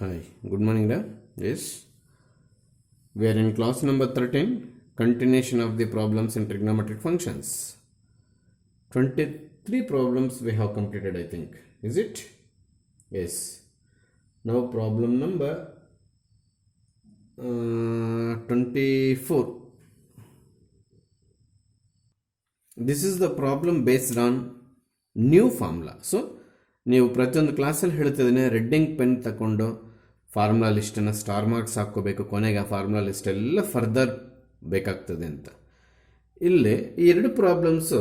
Hi, good morning, da. Yes, we are in class number 13, continuation of the problems in trigonometric functions. 23 problems we have completed, I think. Is it? Yes. Now problem number 24. This is the problem based on new formula. So, ನೀವು ಪ್ರತಿಯೊಂದು ಕ್ಲಾಸಲ್ಲಿ ಹೇಳ್ತಿದ್ದೀನಿ ರೆಡ್ಡಿಂಗ್ pen ತಗೊಂಡು formula ಲಿಸ್ಟನ್ನು star marks ಹಾಕ್ಕೋಬೇಕು, ಕೊನೆಗೆ ಆ formula list ಎಲ್ಲ further ಬೇಕಾಗ್ತದೆ ಅಂತ. ಇಲ್ಲಿ ಈ ಎರಡು ಪ್ರಾಬ್ಲಮ್ಸು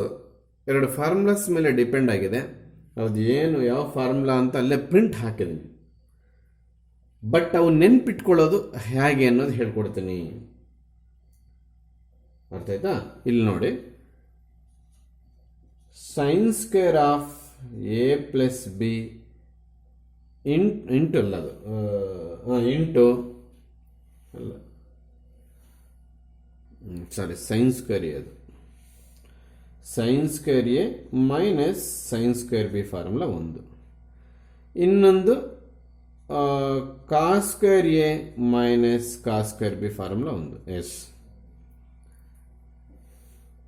ಎರಡು ಫಾರ್ಮುಲಾಸ್ ಮೇಲೆ ಡಿಪೆಂಡ್ ಆಗಿದೆ. ಅದು ಏನು ಯಾವ ಫಾರ್ಮುಲಾ ಅಂತ ಅಲ್ಲೇ ಪ್ರಿಂಟ್ ಹಾಕಿದ್ದೀನಿ, ಬಟ್ ಅವು ನೆನ್ಪಿಟ್ಕೊಳ್ಳೋದು ಹೇಗೆ ಅನ್ನೋದು ಹೇಳ್ಕೊಡ್ತೀನಿ. ಅರ್ಥ ಆಯ್ತಾ? ಇಲ್ಲಿ ನೋಡಿ, sine square of A plus B into ಅಲ್ಲ, ಅದು ಇಂಟು ಅಲ್ಲ, ಸಾರಿ, ಸೈನ್ ಸ್ಕ್ವೇರ್ ಎ, ಅದು sine square A minus sine square B formula ಒಂದು. ಇನ್ನೊಂದು cos square A minus cos square B formula ಒಂದು. ಎಸ್,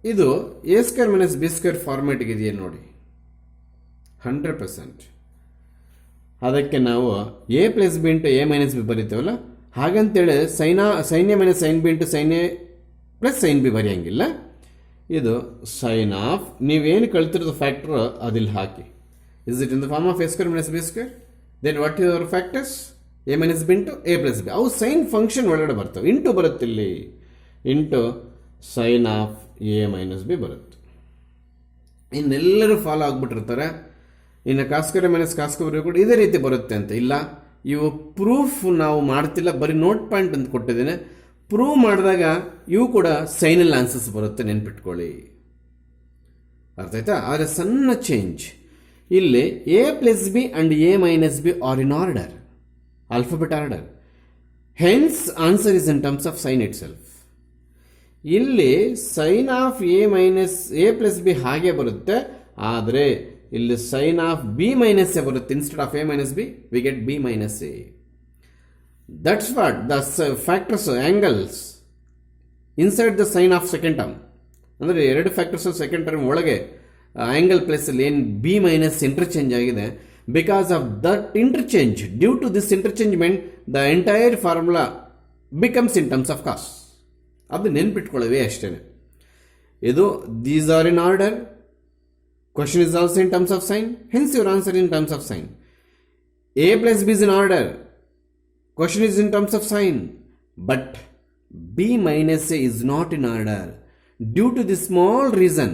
ಇದು A square minus B square ಫಾರ್ಮ್ಯಾಟಿಗೆ ಇದೆಯಾ ನೋಡಿ, 100%. ಅದಕ್ಕೆ ನಾವು A plus B into A minus B ಬರೀತೇವಲ್ಲ, ಹಾಗಂತೇಳಿ sine A minus sine B into sine A plus sine B ಬರೆಯಂಗಿಲ್ಲ. ಇದು ಸೈನ್ ಆಫ್, ನೀವೇನು ಕಳ್ತಿರೋದು ಫ್ಯಾಕ್ಟರ್ ಅದಿಲ್ಲಿ ಹಾಕಿ. Is it in the form of A square minus B square? Then what is our factors? A minus B into A plus B. ಅವು sine function ಒಳಗಡೆ ಬರ್ತವೆ. Into ಬರುತ್ತೆ ಇಲ್ಲಿ, into sine of A minus B ಬರುತ್ತೆ. ಇನ್ನೆಲ್ಲರೂ follow ಆಗಿಬಿಟ್ಟಿರ್ತಾರೆ. ಇನ್ನು ಕಾಸ್ಕರ್ ಮೈನಸ್ ಕಾಸ್ಕರ್ ಕೂಡ ಇದೇ ರೀತಿ ಬರುತ್ತೆ ಅಂತ ಇಲ್ಲ. ಇವು ಪ್ರೂಫ್ ನಾವು ಮಾಡ್ತಿಲ್ಲ, ಬರೀ ನೋಟ್ ಪಾಯಿಂಟ್ ಅಂತ ಕೊಟ್ಟಿದ್ದೇನೆ. ಪ್ರೂವ್ ಮಾಡಿದಾಗ ಇವು ಕೂಡ ಸೈನಲ್ ಆನ್ಸರ್ಸ್ ಬರುತ್ತೆ, ನೆನ್ಪಿಟ್ಕೊಳ್ಳಿ. ಅರ್ಥ ಆಯ್ತಾ? ಆದರೆ ಸಣ್ಣ ಚೇಂಜ್ ಇಲ್ಲಿ, A plus B and A minus B are in order, alphabet order. Hence answer is in terms of sine itself. ಇಲ್ಲಿ sine of A minus A plus B ಹಾಗೆ ಬರುತ್ತೆ, ಆದರೆ ಇಲ್ಲಿ sine of B minus A ಬರುತ್ತೆ. Instead of A minus B we get B minus A. That's what the factors angles inside the sine of second term. ಅಂದರೆ ಎರಡು factors second term ಒಳಗೆ angle ಪ್ಲೇಸಲ್ಲಿ ಏನು ಬಿ ಮೈನಸ್ ಇಂಟರ್ಚೇಂಜ್ ಆಗಿದೆ. Because of that interchange, due to this interchangement the entire formula becomes in terms of cos. ಅದು ನೆನ್ಪಿಟ್ಕೊಳ್ಳೋವೆ ಅಷ್ಟೇ. ಇದು these are in order. Question is also in terms of sign, hence your answer in terms of sign. A plus B is in order. Question is in terms of sign, but B minus A is not in order. Due to this small reason,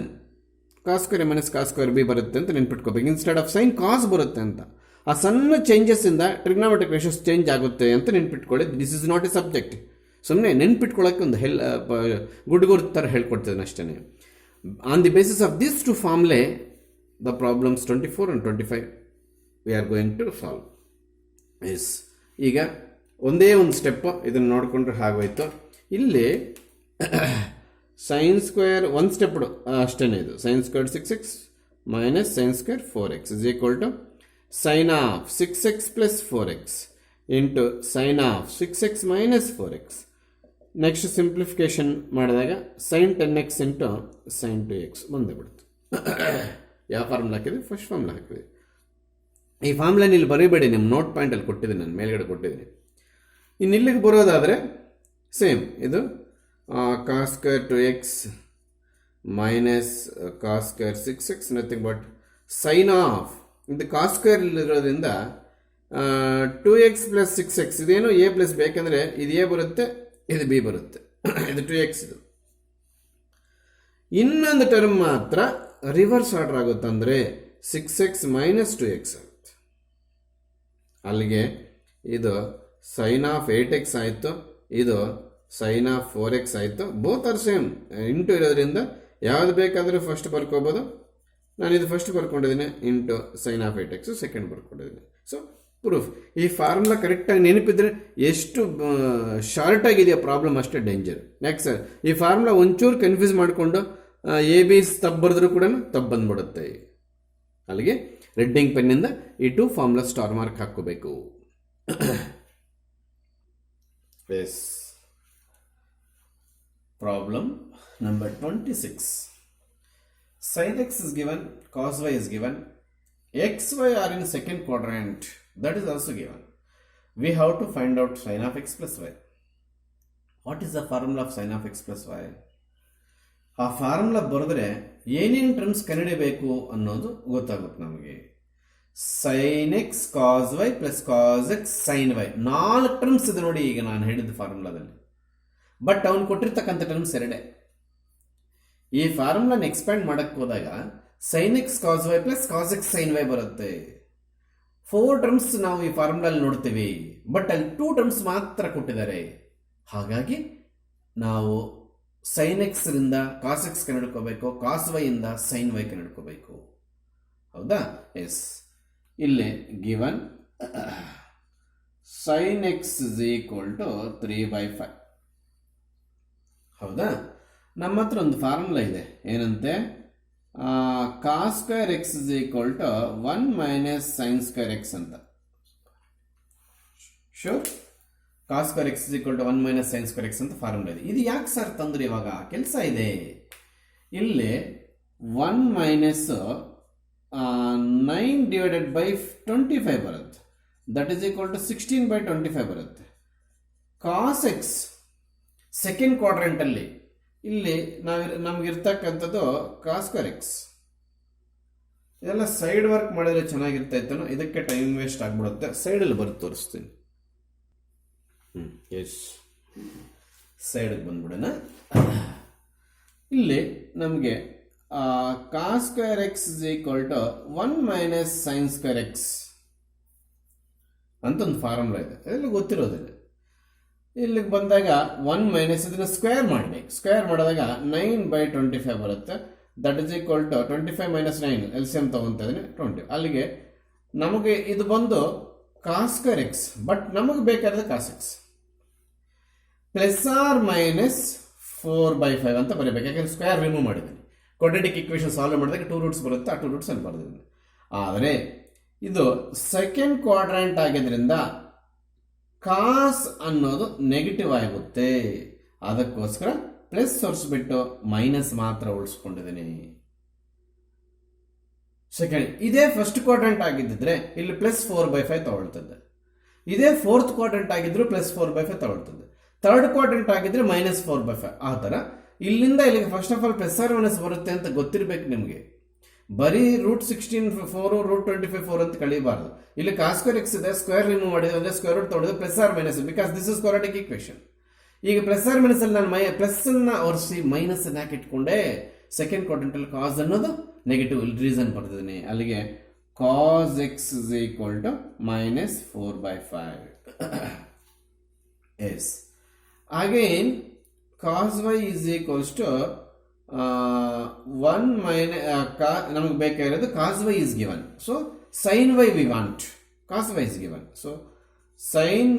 cos square minus cos square B ಬರುತ್ತೆ ಅಂತ ನೆನ್ಪಿಟ್ಕೋಬೇಕು. Instead of sine ಕಾಸ್ ಬರುತ್ತೆ ಅಂತ. ಆ ಸಣ್ಣ changes ಇಂದ trigonometric ratios change ಆಗುತ್ತೆ ಅಂತ ನೆನ್ಪಿಟ್ಕೊಳ್ಳಿ. This is not a subject. ಸುಮ್ಮನೆ ನೆನ್ಪಿಟ್ಕೊಳ್ಳೋಕ್ಕೆ ಒಂದು ಗುಡ್ಗುರ್ ಥರ ಹೇಳ್ಕೊಡ್ತೇನೆ ಅಷ್ಟೇ. On the basis of this two formulae, the problems 24 and 25 we are going to solve. Yes, ಈಗ ಒಂದೇ ಒಂದು ಸ್ಟೆಪ್ ಇದನ್ನು ನೋಡಿಕೊಂಡ್ರೆ ಆಗೋಯ್ತು. ಇಲ್ಲಿ ಸೈನ್ ಸ್ಕ್ವೇರ್ ಒಂದು ಸ್ಟೆಪ್ ಅಷ್ಟೇ. ಇದು sine square 6x minus sine square 4x is equal to sine of 6x plus 4x into sine of 6x minus 4x. Next simplification ಮಾಡಿದಾಗ sine 10x into sine 2x ಬಂದೇ ಬಿಡುತ್ತೆ. ಯಾವ formula ಹಾಕಿದ್ವಿ? First formula ಹಾಕಿದ್ವಿ. ಈ ಫಾರ್ಮುಲಾನ ಇಲ್ಲಿ ಬರೀಬೇಡಿ, ನಿಮ್ಮ note ಪಾಯಿಂಟಲ್ಲಿ ಕೊಟ್ಟಿದ್ದೀನಿ, ನಾನು ಮೇಲ್ಗಡೆ ಕೊಟ್ಟಿದ್ದೀನಿ. ಇನ್ನು ಇಲ್ಲಿಗೆ ಬರೋದಾದರೆ ಸೇಮ್, ಇದು cos square 2x minus cos square 6x nothing but sine of, ಇದು ಕಾಸ್ ಸ್ಕ್ವೇರ್ ಇರೋದ್ರಿಂದ 2x ಪ್ಲಸ್ 6x. ಇದೇನು ಎ ಪ್ಲಸ್ ಬಿ, ಯಾಕಂದರೆ ಇದು ಎ ಬರುತ್ತೆ, ಇದು ಬಿ ಬರುತ್ತೆ, ಇದು 2x. ಇದು ಇನ್ನೊಂದು ಟರ್ಮ್ ಮಾತ್ರ ರಿವರ್ಸ್ ಆರ್ಡರ್ ಆಗುತ್ತೆ, ಅಂದರೆ 6x ಮೈನಸ್ 2x ಆಗುತ್ತೆ. ಅಲ್ಲಿಗೆ ಇದು ಸೈನ್ ಆಫ್ 8x ಆಯಿತು, ಇದು ಸೈನ್ ಆಫ್ 4x ಆಯಿತು. Both are same. ಇಂಟು ಇರೋದ್ರಿಂದ ಯಾವ್ದು ಬೇಕಾದರೂ ಫಸ್ಟ್ ಬರ್ಕೋಬೋದು. ನಾನು ಇದು ಫಸ್ಟ್ ಬರ್ಕೊಂಡಿದ್ದೀನಿ, into sine of 8x second ಬರ್ಕೊಂಡಿದ್ದೀನಿ. So proof. ಈ ಫಾರ್ಮುಲಾ ಕರೆಕ್ಟಾಗಿ ನೆನಪಿದ್ರೆ ಎಷ್ಟು ಶಾರ್ಟ್ ಆಗಿದೆಯಾ ಪ್ರಾಬ್ಲಮ್ ಅಷ್ಟೇ ಡೇಂಜರ್. ಯಾಕೆ ಸರ್, ಈ ಫಾರ್ಮುಲಾ ಒಂಚೂರು ಕನ್ಫ್ಯೂಸ್ ಮಾಡಿಕೊಂಡು ಎ ಬಿ ತಪ್ಪು ಬರೆದ್ರೂ ಕೂಡ ತಪ್ಪು ಬಂದ್ಬಿಡುತ್ತೆ. ಅಲ್ಲಿಗೆ ರೆಡ್ಡಿಂಗ್ ಪೆನ್ನಿಂದ ಈ ಟು ಫಾರ್ಮುಲಾ ಸ್ಟಾರ್ ಮಾರ್ಕ್ ಹಾಕ್ಕೋಬೇಕು. Yes. Problem number 26. Sin x is given, cos y is given, x, y are in second quadrant, that is also given. We have to find out sin of x plus y. What is the formula of sin of x plus y? ಆ formula ಬರೆದ್ರೆ ಏನೇನು terms ಕಂಡುಹಿಡಿಯಬೇಕು ಅನ್ನೋದು ಗೊತ್ತಾಗುತ್ತೆ ನಮಗೆ. Sine X cos Y plus cos x sine y, 4 terms ಇದೆ ನೋಡಿ ಈಗ ನಾನು ಹೇಳಿದ ಫಾರ್ಮುಲಾದಲ್ಲಿ. ಬಟ್ ಅವನು ಕೊಟ್ಟಿರ್ತಕ್ಕಂಥ ಟರ್ಮ್ಸ್ ಎರಡೇ. ಈ ಫಾರ್ಮುಲಾನ ಎಕ್ಸ್ಪ್ಯಾಂಡ್ ಮಾಡಕ್ಕೆ ಹೋದಾಗ sine X cos Y plus cos x sine y ಬರುತ್ತೆ. 4 ಟರ್ಮ್ಸ್ ನಾವು ಈ ಫಾರ್ಮುಲಾಲ್ಲಿ ನೋಡ್ತೀವಿ, ಬಟ್ ಅಲ್ಲಿ 2 ಟರ್ಮ್ಸ್ ಮಾತ್ರ ಕೊಟ್ಟಿದ್ದಾರೆ. ಹಾಗಾಗಿ ನಾವು ಸೈನ್ ಎಕ್ಸ್ ರಿಂದ ಕಾಸ್ ಎಕ್ಸ್ ಕಂಡುಹಿಡ್ಕೋಬೇಕು, ಕಾಸ್ ವೈ ಇಂದ ಸೈನ್ ವೈ ಕಂಡುಹಿಡ್ಕೋಬೇಕು. ಹೌದಾ? ಎಸ್. ಇಲ್ಲಿ given sine X is equal to 3/5. ಹೌದಾ? ನಮ್ಮ ಹತ್ರ ಒಂದು ಫಾರ್ಮುಲಾ ಇದೆ, ಏನಂತೆ? Cos square X is equal to 1 minus sine square X ಅಂತ. Sure? Cos square X is equal to 1 minus sine square X ಅಂತ ಫಾರ್ಮುಲಾ ಇದೆ. ಇದು ಯಾಕೆ ಸರ್ ತಂದ್ರೆ? ಇವಾಗ ಕೆಲಸ ಇದೆ. ಇಲ್ಲಿ 1 ಮೈನಸ್ 9 ಡಿವೈಡೆಡ್ ಬೈ 25 ಬರುತ್ತೆ, ದಟ್ ಈಸ್ ಈಕ್ವಲ್ ಟು 16/25 ಬರುತ್ತೆ. ಕಾಸ್ ಎಕ್ಸ್ ಸೆಕೆಂಡ್ ಕ್ವಾಡ್ರೆಂಟಲ್ಲಿ ಇಲ್ಲಿ ನಮಗಿರ್ತಕ್ಕಂಥದ್ದು ಕಾಸ್ ಸ್ಕ್ವೇರ್ ಎಕ್ಸ್. ಇದೆಲ್ಲ ಸೈಡ್ ವರ್ಕ್ ಮಾಡಿದ್ರೆ ಚೆನ್ನಾಗಿರ್ತಾ ಇತ್ತನೋ, ಇದಕ್ಕೆ ಟೈಮ್ ವೇಸ್ಟ್ ಆಗ್ಬಿಡುತ್ತೆ. ಸೈಡಲ್ಲಿ ಬರುತ್ತೆ, ತೋರಿಸ್ತೀನಿ. ಎಸ್, ಸೈಡ್ಗೆ ಬಂದ್ಬಿಡೋಣ. ಇಲ್ಲಿ ನಮಗೆ cos square X is equal to 1 minus sine square X ಅಂತ ಒಂದು ಫಾರ್ಮುಲಾ ಇದೆ, ಅದೆಲ್ಲ ಗೊತ್ತಿರೋದಿಲ್ಲ. ಇಲ್ಲಿಗೆ ಬಂದಾಗ 1 ಮೈನಸ್ ಇದನ್ನು ಸ್ಕ್ವೇರ್ ಮಾಡಬೇಕು. ಸ್ಕ್ವೇರ್ ಮಾಡಿದಾಗ 9/25 ಬರುತ್ತೆ, that is equal to 25 minus 9 LCM ತಗೊಂತ ಇದ್ದೀನಿ 20. ಅಲ್ಲಿಗೆ ನಮಗೆ ಇದು ಬಂದು ಕಾಸ್ ಸ್ಕ್ವೇರ್ ಎಕ್ಸ್, ಬಟ್ ನಮಗೆ ಬೇಕಾದ್ರೆ cos x plus or minus 4/5 ಅಂತ ಬರೀಬೇಕು. ಯಾಕಂದ್ರೆ ಸ್ಕ್ವೇರ್ ರಿಮೂವ್ ಮಾಡಿದ್ದೀನಿ. ಕ್ವಾಡ್ರಾಟಿಕ್ ಇಕ್ವೇಷನ್ ಸಾಲ್ವ್ ಮಾಡಿದಾಗ 2 ರೂಟ್ಸ್ ಬರುತ್ತೆ, ಆ 2 ರೂಟ್ಸ್ ಅಲ್ಲಿ ಬರೆದಿದ್ದೀನಿ. ಆದರೆ ಇದು ಸೆಕೆಂಡ್ ಕ್ವಾಡ್ರಾಂಟ್ ಆಗಿದ್ರಿಂದ ಕಾಸ್ ಅನ್ನೋದು ನೆಗೆಟಿವ್ ಆಗುತ್ತೆ. ಅದಕ್ಕೋಸ್ಕರ ಪ್ಲಸ್ ಹೊರಿಸ್ಬಿಟ್ಟು ಮೈನಸ್ ಮಾತ್ರ ಉಳಿಸ್ಕೊಂಡಿದ್ದೀನಿ. ಸೆಕೆಂಡ್, ಇದೇ ಫಸ್ಟ್ ಕ್ವಾಡ್ರಂಟ್ ಆಗಿದ್ದಿದ್ರೆ ಇಲ್ಲಿ ಪ್ಲಸ್ 4/5 ತಗೊಳ್ತದೆ. ಇದೇ ಫೋರ್ತ್ ಕ್ವಾಡ್ರಂಟ್ ಆಗಿದ್ರು ಪ್ಲಸ್ 4/5 ತಗೊಳ್ತದೆ. ಥರ್ಡ್ ಕ್ವಾಡ್ರಂಟ್ ಆಗಿದ್ರೆ ಮೈನಸ್ 4/5. ಆ ಥರ ಇಲ್ಲಿಂದ ಇಲ್ಲಿಗೆ first of all plus or minus ಬರುತ್ತೆ ಅಂತ ಗೊತ್ತಿರಬೇಕು ನಿಮಗೆ. ಬರೀ √16 4 √25 4 ಅಂತ ಕಳಿಬಾರ್ದು. ಇಲ್ಲಿ ಕಾಸ್ ಸ್ಕ್ವೇರ್ ಎಕ್ಸ್ ಇದೆ, ಸ್ಕ್ವೇರ್ ರಿಮೂವ್ ಮಾಡಿದ್ರೆ ಅಂದ್ರೆ ಸ್ಕ್ವೇರ್ ರೂಟ್ ತಗೊಳ್ಳೋದು plus or minus, because this is quadratic equation. ಈಗ ಪ್ಲಸ್ ಆರ್ ಮೈನಸ್ ಅಲ್ಲಿ ನಾನು ಪ್ಲಸ್ ಅನ್ನ ಒರೆಸಿ ಮೈನಸ್ ಅನ್ನ ಯಾಕೆ ಇಟ್ಕೊಂಡೆ? ಸೆಕೆಂಡ್ ಕ್ವಾಡ್ರಂಟ್ ಅಲ್ಲಿ ಕಾಸ್ ಅನ್ನೋದು ನೆಗೆಟಿವ್ ರೀಸನ್ ಬರ್ತಿದ್ದೀನಿ. ಅಲ್ಲಿಗೆ cos X is equal to minus 4/5. Yes. Again cos Y is equals to 1 minus ನಮಗೆ ಬೇಕಾಗಿರೋದು cos Y is given. So sine Y we want, cos Y is given. So sine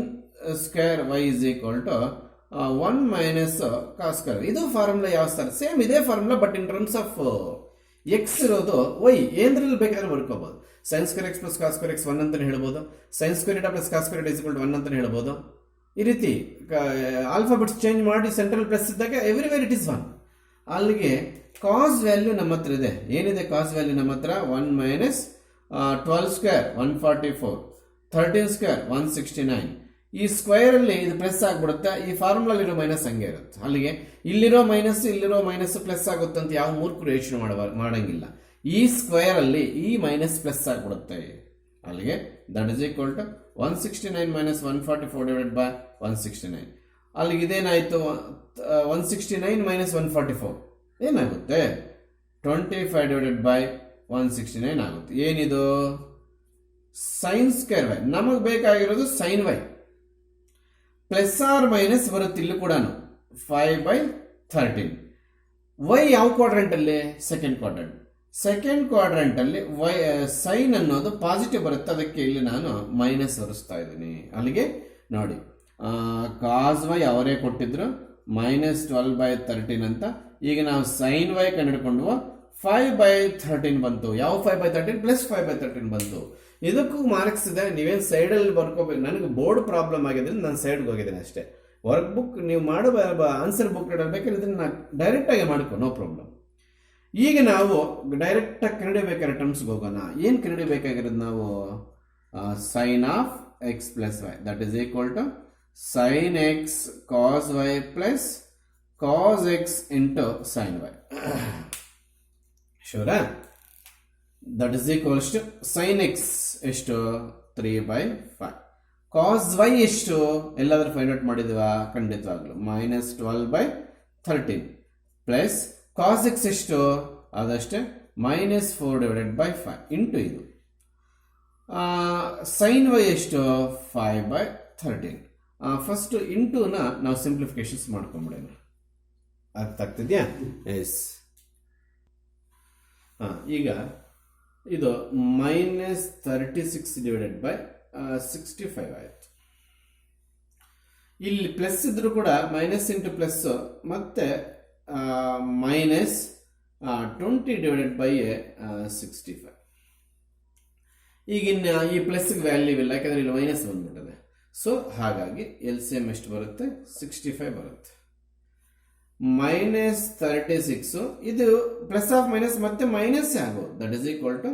square Y is equal to 1 minus cos square. ಇದು formula ಯಾವ sir? Same ಇದೇ formula, but in terms of X ಇರೋದು Y ಏನ್ರಲ್ಲಿ ಬೇಕಾದ್ರೆ ಬರ್ಕೋಬಹುದು. Sine square X plus cos square X 1 ಅಂತ ಹೇಳ್ಬೋದು. Sine square theta plus cos square is equal to 1 ಅಂತ ಹೇಳ್ಬೋದು. ಈ ರೀತಿ ಆಲ್ಫಾಬೆಟ್ಸ್ ಚೇಂಜ್ ಮಾಡಿ ಸೆಂಟ್ರಲ್ ಪ್ಲಸ್ ಇದ್ದಾಗ ಎವ್ರಿವೇರ್ ಇಟ್ ಇಸ್ 1. ಅಲ್ಲಿಗೆ ಕಾಸ್ ವ್ಯಾಲ್ಯೂ ನಮ್ಮ ಹತ್ರ ಇದೆ. ಏನಿದೆ ಕಾಸ್ ವ್ಯಾಲ್ಯೂ ನಮ್ಮ ಹತ್ರ? 1 ಮೈನಸ್ 12 ಸ್ಕ್ವೇರ್ 144, 13 ಸ್ಕ್ವೇರ್ 169. ಈ ಸ್ಕ್ವೇರ್ ಅಲ್ಲಿ ಇದು ಪ್ಲಸ್ ಆಗ್ಬಿಡುತ್ತೆ, ಈ ಫಾರ್ಮುಲಾಲಿರೋ ಮೈನಸ್ ಹಂಗೆ ಇರುತ್ತೆ. ಅಲ್ಲಿಗೆ ಇಲ್ಲಿರೋ ಮೈನಸ್ ಇಲ್ಲಿರೋ ಮೈನಸ್ ಪ್ಲಸ್ ಆಗುತ್ತೆ ಅಂತ ಯಾವ ಮೂರ್ಖರು ಯೋಚನೆ ಮಾಡಂಗಿಲ್ಲ. ಈ ಸ್ಕ್ವೇರ್ ಅಲ್ಲಿ ಈ ಮೈನಸ್ ಪ್ಲಸ್ ಆಗ್ಬಿಡುತ್ತೆ. ಅಲ್ಲಿಗೆ that is equal to 169 minus 144 divided by 169. ಅಲ್ಲಿಗೆ ಇದೇನಾಯಿತು? 169 ಮೈನಸ್ 144 ಏನಾಗುತ್ತೆ? 25 ಡಿವೈಡೆಡ್ ಬೈ 169 ಆಗುತ್ತೆ. ಏನಿದು? Sine square y. ನಮಗೆ ಬೇಕಾಗಿರೋದು sine y. Plus or minus ಬರುತ್ತೆ ಇಲ್ಲಿ ಕೂಡ 5/13. ವೈ ಯಾವ ಕ್ವಾಡ್ರೆಂಟ್ ಅಲ್ಲಿ? Second quadrant. ಸೆಕೆಂಡ್ ಕ್ವಾಡ್ರೆಂಟ್ ಅಲ್ಲಿ ವೈ ಸೈನ್ ಅನ್ನೋದು ಪಾಸಿಟಿವ್ ಬರುತ್ತೆ, ಅದಕ್ಕೆ ಇಲ್ಲಿ ನಾನು ಮೈನಸ್ ಹೊರಿಸ್ತಾ ಇದ್ದೀನಿ. ಅಲ್ಲಿಗೆ ನೋಡಿ, ಕಾಸ್ ವೈ ಅವರೇ ಕೊಟ್ಟಿದ್ರು ಮೈನಸ್ 12/13 ಅಂತ. ಈಗ ನಾವು ಸೈನ್ ವೈ ಕಂಡುಹಿಡ್ಕೊಂಡು 5/13 ಬಂತು. ಯಾವ 5/13? ಪ್ಲಸ್ 5/13 ಬಂತು. ಇದಕ್ಕೂ ಮಾರ್ಕ್ಸ್ ಇದೆ. ನೀವೇನು ಸೈಡಲ್ಲಿ ಬರ್ಕೋಬೇಕು. ನನಗೆ ಬೋರ್ಡ್ ಪ್ರಾಬ್ಲಮ್ ಆಗಿದೆ, ನಾನು ಸೈಡ್ಗೆ ಹೋಗಿದ್ದೀನಿ ಅಷ್ಟೇ. ವರ್ಕ್ ಬುಕ್ ನೀವು ಮಾಡುವ ಆನ್ಸರ್ ಬುಕ್ ಬೇಕಾದ್ರೆ ಇದನ್ನು ಡೈರೆಕ್ಟಾಗಿ ಮಾಡ್ಕೊ, ನೋ ಪ್ರಾಬ್ಲಮ್. ಈಗ ನಾವು ಡೈರೆಕ್ಟಾಗಿ ಕಂಡುಹಿಡಿಯಬೇಕಾದ್ರೆ ಟರ್ಮ್ಸ್ಗೆ ಹೋಗೋಣ. ಏನು ಕಂಡುಹಿಡಿಯಬೇಕಾಗಿರೋದು ನಾವು? Sine of X plus Y that is equal to sine X cos Y plus cos X into sine Y. ಶೂರಾ? That is equals to sine X ಎಷ್ಟು? 3/5. ಕಾಸ್ ವೈ ಎಷ್ಟು? ಎಲ್ಲಾದ್ರೂ ಫೈಂಡ್ ಔಟ್ ಮಾಡಿದ್ವಾ? ಖಂಡಿತವಾಗ್ಲು -12/13 ಪ್ಲಸ್ ಕಾಸ್ ಎಕ್ಸ್ ಎಷ್ಟು? ಅದಷ್ಟೇ -4/5 into ಇದು sign Y ಎಷ್ಟು? 5/13. First ಇಂಟುನ ನಾವು ಸಿಂಪ್ಲಿಫಿಕೇಶನ್ಸ್ ಮಾಡ್ಕೊಂಬಿಡೋಣ. ಅರ್ಥ ಆಗ್ತಿದ್ಯಾ? ಎಸ್. ಈಗ ಇದು -36/65 ಆಯಿತು. ಇಲ್ಲಿ ಪ್ಲಸ್ ಇದ್ರೂ ಕೂಡ ಮೈನಸ್ ಇಂಟು ಪ್ಲಸ್ ಮತ್ತೆ -20/65. ಈಗಿನ್ನ ಈ ಪ್ಲಸ್ಗೆ ವ್ಯಾಲ್ಯೂ ಇಲ್ಲ, ಯಾಕಂದ್ರೆ ಇಲ್ಲಿ ಮೈನಸ್ ಬಂದ್ಬಿಟ್ಟಿದೆ. ಸೊ ಹಾಗಾಗಿ LCM ಎಷ್ಟು ಬರುತ್ತೆ? 65 ಬರುತ್ತೆ. -36 ಇದು ಪ್ಲಸ್ ಆಫ್ ಮೈನಸ್ ಮತ್ತೆ ಮೈನಸ್ ಆಗೋದು. That is equal to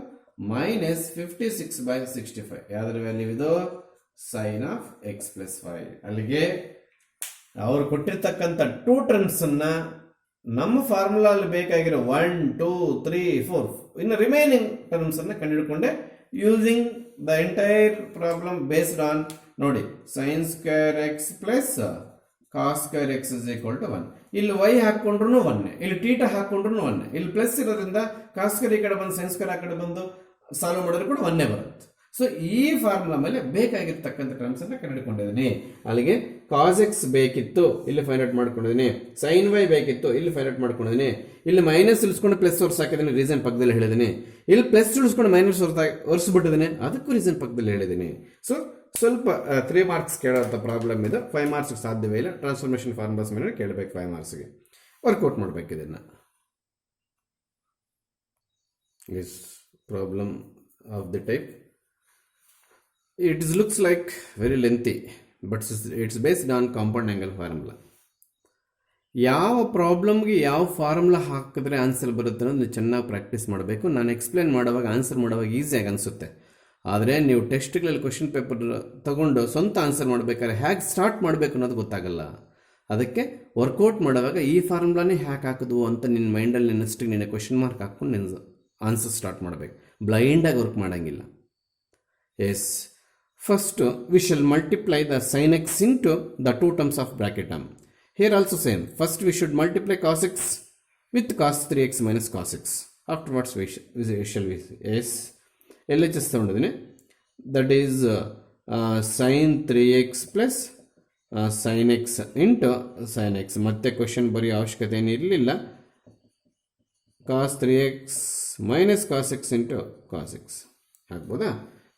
-56/65. ಯಾವ್ದ್ರ ವ್ಯಾಲ್ಯೂ ಇದು? Sine of X plus y. ಅಲ್ಲಿಗೆ ಅವ್ರು ಕೊಟ್ಟಿರ್ತಕ್ಕಂಥ 2 ಟರ್ಮ್ಸ್ ಅನ್ನ ನಮ್ಮ ಫಾರ್ಮುಲಾ ಅಲ್ಲಿ ಬೇಕಾಗಿರೋ 1, 2, 3, 4 ಇನ್ನು ರಿಮೈನಿಂಗ್ ಟರ್ಮ್ಸ್ ಅನ್ನ ಕಂಡುಹಿಡ್ಕೊಂಡೆ using the entire problem based on ನೋಡಿ sin square X plus cos square X is equal to 1. ಇಲ್ಲಿ y ಹಾಕೊಂಡ್ರು 1, ಇಲ್ಲಿ ಥೀಟಾ ಹಾಕೊಂಡ್ರು 1, ಇಲ್ಲಿ ಪ್ಲಸ್ ಇರೋದ್ರಿಂದ ಕಾಸ್ ಸ್ಕ್ವೇರ್ ಈ ಕಡೆ ಬಂದು sin ಸ್ಕ್ವೇರ್ ಆ ಕಡೆ ಬಂದು ಸಾಲ್ವ್ ಮಾಡಿದ್ರೆ ಕೂಡ 1 ಬರುತ್ತೆ. ಸೊ ಈ ಫಾರ್ಮುಲಾ ಮೇಲೆ ಬೇಕಾಗಿರ್ತಕ್ಕಂಥ ಟರ್ಮ್ಸ್ ಅನ್ನ ಕಂಡುಹಿಡ್ಕೊಂಡಿದ್ದೀನಿ. ಅಲ್ಲಿಗೆ ಕಾಸ್ ಎಕ್ಸ್ ಬೇಕಿತ್ತು, ಇಲ್ಲಿ ಫೈಂಡ್ ಔಟ್ ಮಾಡ್ಕೊಂಡಿದ್ದೀನಿ. ಸೈನ್ ವೈ ಬೇಕಿತ್ತು, ಇಲ್ಲಿ ಫೈಂಡ್ ಔಟ್ ಮಾಡ್ಕೊಂಡಿದ್ದೀನಿ. ಇಲ್ಲಿ ಮೈನಸ್ ಉಳಿಸ್ಕೊಂಡು ಪ್ಲಸ್ ವರ್ಸ್ ಹಾಕಿದ್ದೀನಿ, ರೀಸನ್ ಪಕ್ಕದಲ್ಲಿ ಹೇಳಿದ್ದೀನಿ. ಇಲ್ಲಿ ಪ್ಲಸ್ ಉಳಿಸ್ಕೊಂಡು ಮೈನಸ್ ಒರೆಸ್ಬಿಟ್ಟಿದ್ದೀನಿ, ಅದಕ್ಕೂ ರೀಸನ್ ಪಕ್ಕದಲ್ಲಿ ಹೇಳಿದ್ದೀನಿ. ಸೊ ಸ್ವಲ್ಪ 3 ಮಾರ್ಕ್ಸ್ ಕೇಳೋಂಥ ಪ್ರಾಬ್ಲಮ್ ಇದು. 5 ಮಾರ್ಕ್ಸ್ಗೆ ಸಾಧ್ಯವೇ ಇಲ್ಲ. ಟ್ರಾನ್ಸ್ಫಾರ್ಮೇಷನ್ ಫಾರ್ಮುಲಾಸ್ ಮೇಲೆ ಕೇಳಬೇಕು. 5 ಮಾರ್ಕ್ಸ್ಗೆ ವರ್ಕೌಟ್ ಮಾಡಬೇಕು ಇದನ್ನು. Is problem of the type. It looks like very lengthy, but it's based on compound angle formula. ಯಾವ ಪ್ರಾಬ್ಲಮ್ಗೆ ಯಾವ ಫಾರ್ಮುಲಾ ಹಾಕಿದ್ರೆ ಆನ್ಸರ್ ಬರುತ್ತೆ ಅನ್ನೋದು ಚೆನ್ನಾಗಿ ಪ್ರಾಕ್ಟೀಸ್ ಮಾಡಬೇಕು. ನಾನು ಎಕ್ಸ್ಪ್ಲೇನ್ ಮಾಡುವಾಗ ಆನ್ಸರ್ ಮಾಡುವಾಗ ಈಸಿಯಾಗಿ ಅನಿಸುತ್ತೆ, ಆದರೆ ನೀವು ಟೆಸ್ಟ್ಗಳಲ್ಲಿ ಕ್ವಶನ್ ಪೇಪರ್ ತಗೊಂಡು ಸ್ವಂತ ಆನ್ಸರ್ ಮಾಡಬೇಕಾದ್ರೆ ಹೇಗೆ ಸ್ಟಾರ್ಟ್ ಮಾಡಬೇಕು ಅನ್ನೋದು ಗೊತ್ತಾಗಲ್ಲ. ಅದಕ್ಕೆ ವರ್ಕೌಟ್ ಮಾಡುವಾಗ ಈ ಫಾರ್ಮುಲಾನೇ ಹ್ಯಾಕ್ ಹಾಕೋದು ಅಂತ ನಿನ್ನ ಮೈಂಡಲ್ಲಿ ನಿನ್ನಷ್ಟು ನಿನ್ನ ಕ್ವಶನ್ ಮಾರ್ಕ್ ಹಾಕ್ಕೊಂಡು ನಿನ್ನ ಆನ್ಸರ್ ಸ್ಟಾರ್ಟ್ ಮಾಡಬೇಕು. ಬ್ಲೈಂಡಾಗಿ ವರ್ಕ್ ಮಾಡೋಂಗಿಲ್ಲ. S. First, we shall multiply the sin x into the 2 terms of bracket term. Here also same. First, we should multiply cos x with cos 3x minus cos x. Afterwards, we shall yes. LHS ತಗೊಂಡಿದ್ದೀನಿ. That is sin 3x plus sin x into sin x. ಮತ್ತೆ question ಬರೆಯೋ ಅವಶ್ಯಕತೆ ಏನು ಇರಲಿಲ್ಲ. cos 3x minus cos x into cos x ಆಗ್ಬೋದಾ?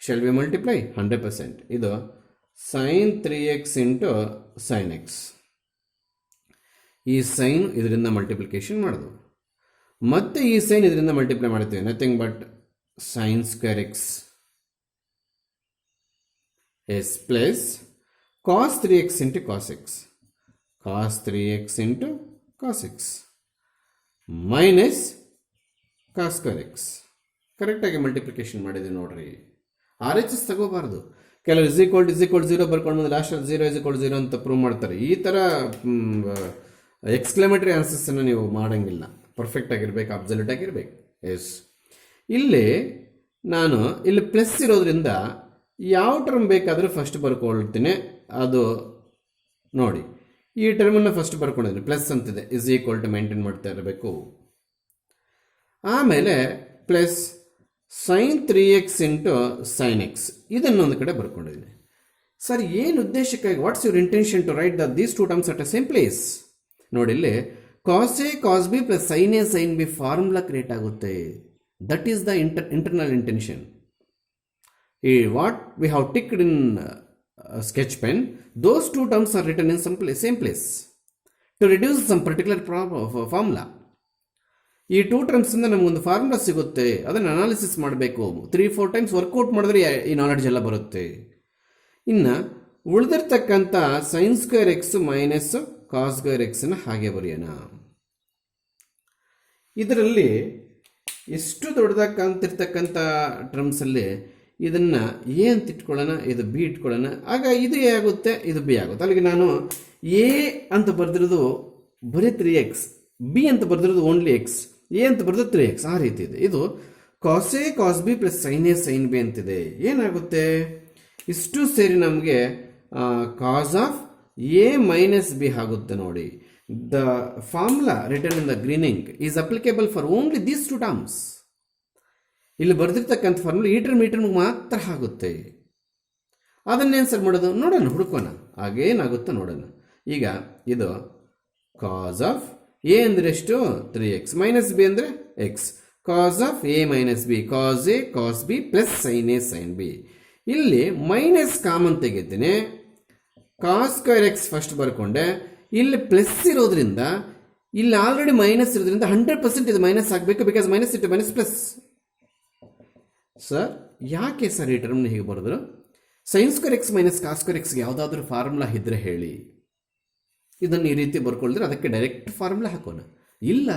Shall we multiply? 100%. ಇದು sin 3x into sin x. ಈ sine ಇದರಿಂದ ಮಲ್ಟಿಪ್ಲಿಕೇಶನ್ ಮಾಡೋದು, ಮತ್ತೆ ಈ ಸೈನ್ ಇದರಿಂದ ಮಲ್ಟಿಪ್ಲೈ ಮಾಡ್ತೀವಿ. Nothing but sin square x ಎಸ್ plus cos 3x into cos x. cos 3x into cos x minus cos square X. ಕರೆಕ್ಟಾಗಿ ಮಲ್ಟಿಪ್ಲಿಕೇಶನ್ ಮಾಡಿದೆ ನೋಡ್ರಿ. RHS ತಗೋಬಾರ್ದು. ಕೆಲವರು ಇಸ್ ಈಕ್ವಲ್ 0 ಬರ್ಕೊಂಡು ಬಂದು ಲಾಸ್ಟ್ 0 ಅಂತ ಪ್ರೂವ್ ಮಾಡ್ತಾರೆ. ಈ ಥರ ಎಕ್ಸ್ಕ್ಲಮೇಟರಿ ಆನ್ಸರ್ಸನ್ನು ನೀವು ಮಾಡೋಂಗಿಲ್ಲ. ಪರ್ಫೆಕ್ಟ್ ಆಗಿರ್ಬೇಕು, ಅಬ್ಸಲ್ಯೂಟ್ ಆಗಿರ್ಬೇಕು. ಎಸ್. ಇಲ್ಲಿ ನಾನು ಇಲ್ಲಿ ಪ್ಲಸ್ ಇರೋದ್ರಿಂದ ಯಾವ ಟರ್ಮ್ ಬೇಕಾದರೂ ಫಸ್ಟ್ ಬರ್ಕೊಳ್ತೀನಿ. ಅದು ನೋಡಿ, ಈ ಟರ್ಮನ್ನು ಫಸ್ಟ್ ಬರ್ಕೊಂಡಿದ್ದೀನಿ. ಪ್ಲಸ್ ಅಂತಿದೆ, ಇಸ್ ಈಕ್ವಲ್ ಟು ಮೇಂಟೈನ್ ಮಾಡ್ತಾ ಇರಬೇಕು. ಆಮೇಲೆ ಪ್ಲಸ್ sin 3x ಇಂಟು sin x ಇದನ್ನೊಂದು ಕಡೆ ಬರ್ಕೊಂಡಿದ್ದೀನಿ. ಸರ್, ಏನು ಉದ್ದೇಶಕ್ಕಾಗಿ? What's your intention to write these 2 terms at a same place? ನೋಡಿ, ಇಲ್ಲಿ cos a cos b plus sin a sin b formula create ಆಗುತ್ತೆ. That is the internal intention. ಈ what we have ticked in sketch pen, those 2 terms are written in same place to reduce some particular formula. ಈ 2 ಟರ್ಮ್ಸಿಂದ ನಮಗೊಂದು formula ಸಿಗುತ್ತೆ, ಅದನ್ನು analysis ಮಾಡಬೇಕು. 3-4 times workout ಮಾಡಿದ್ರೆ ಈ knowledge ಎಲ್ಲ ಬರುತ್ತೆ. ಇನ್ನು ಉಳಿದಿರ್ತಕ್ಕಂಥ sine square X minus cos square ಎಕ್ಸ್ನ ಹಾಗೆ ಬರೆಯೋಣ. ಇದರಲ್ಲಿ ಎಷ್ಟು ದೊಡ್ಡದಾಗಿ ಕಾಣ್ತಿರ್ತಕ್ಕಂಥ ಟರ್ಮ್ಸಲ್ಲಿ ಇದನ್ನು ಎ ಅಂತ ಇಟ್ಕೊಳ್ಳೋಣ, ಇದು ಬಿ ಇಟ್ಕೊಳ್ಳೋಣ. ಆಗ ಇದು ಎ ಆಗುತ್ತೆ, ಇದು ಬಿ ಆಗುತ್ತೆ. ಅಲ್ಲಿಗೆ ನಾನು ಎ ಅಂತ ಬರೆದಿರೋದು ಬರೀ 3x, ಬಿ ಅಂತ ಬರೆದಿರೋದು ಓನ್ಲಿ ಎಕ್ಸ್, ಎ ಅಂತ ಬರೆದು 3x, ಆ ರೀತಿ ಇದೆ. ಇದು cos A cos B plus sine A sine B ಅಂತಿದೆ. ಏನಾಗುತ್ತೆ, ಇಷ್ಟು ಸೇರಿ ನಮಗೆ cos of A minus B ಆಗುತ್ತೆ. ನೋಡಿ, the formula written in the ಗ್ರೀನಿಂಗ್ is applicable for only these two terms. ಇಲ್ಲಿ ಬರೆದಿರ್ತಕ್ಕಂಥ ಫಾರ್ಮುಲಾ ಈ ಟರ್ಮ್ ಮಾತ್ರ ಆಗುತ್ತೆ. ಅದನ್ನೇನು ಸರ್ ಮಾಡೋದು ನೋಡೋಣ, ಹುಡುಕೋಣ, ಹಾಗೇನಾಗುತ್ತೋ ನೋಡೋಣ. ಈಗ ಇದು ಕಾಸ್ ಆಫ್ ಎ ಅಂದರೆ ಎಷ್ಟು 3x ಮೈನಸ್ ಬಿ ಅಂದರೆ x, cos of A minus B cos A cos B plus sine A sine B. ಇಲ್ಲಿ ಮೈನಸ್ ಕಾಮನ್ ತೆಗಿತೀನಿ, ಕಾಸ್ ಸ್ಕ್ವೇರ್ ಎಕ್ಸ್ ಫಸ್ಟ್ ಬರ್ಕೊಂಡೆ, ಇಲ್ಲಿ ಪ್ಲಸ್ ಇರೋದ್ರಿಂದ ಇಲ್ಲಿ ಆಲ್ರೆಡಿ ಮೈನಸ್ ಇರೋದ್ರಿಂದ 100% ಇದು ಮೈನಸ್ ಆಗಬೇಕು, because minus into minus plus. Sir ಯಾಕೆ ಸರ್ ಈ ಟರ್ಮ್ನ ಹೀಗೆ ಬರೆದ್ರು? Sine square X minus cos square ಎಕ್ಸ್ಗೆ ಯಾವುದಾದ್ರೂ ಫಾರ್ಮುಲಾ ಇದ್ರೆ ಹೇಳಿ. ಇದನ್ನು ಈ ರೀತಿ ಬರ್ಕೊಳಿದ್ರೆ ಅದಕ್ಕೆ ಡೈರೆಕ್ಟ್ ಫಾರ್ಮುಲಾ ಹಾಕೋಣ. ಇಲ್ಲ,